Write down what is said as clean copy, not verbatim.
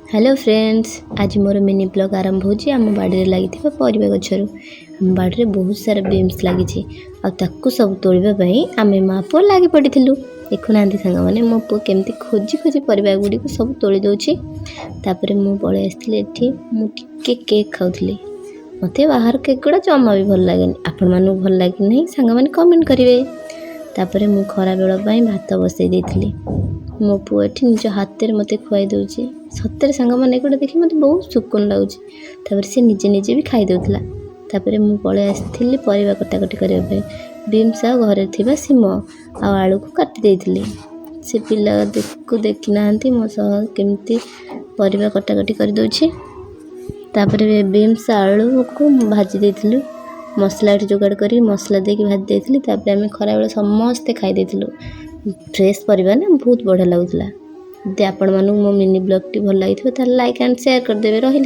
Hello friends, आज मोर mini blog आरंभ होची। आम बाड़ी लगी परिवा गचर आम बाड़ी बहुत सारा बीम्स लगी आकु सब तोड़ापी आम माँ पुआ लगी पड़ी देखुना सांग मैंने मो पु केमती खोजी खोजी परिवा गुड़ी को सब तोड़ी दूची। तापर मु पलि आसती मुझे केक खाऊली। मत बाहर केक गुड़ा जमा भी भल लगे। आपण मानू भल लगे नहीं सांग मैंने कमेंट करेंगे। तापर मु खरा बेल भात बसई देती। मो पुआ एठी निज हाथ में मत खुआई दूची। सतरे सांग मैंने गोटे देखी मत बहुत सुकुन लगुच। सी निजे निजे भी खाई दौला। तापर मु पलि आसती परिवा कटाकटी करने बीम्स आ घरे थिबा सिम आलू को काटी देती। से पिला को देखी ना मो सह केमती परिवा कटाकटी कर दूची। तापर बीम्स आलू को भाजी देती। मसला जोगाड़ कर मसला देके भाजी देती। तापर आम खरा बेला समस्ते खाई देथिलु। फ्रेश परिवा ना बहुत बढ़िया लगुला। यदि आपण मानू मो मिनी ब्लॉग टी भल लगी लाइक एंड शेयर कर देबे। रही।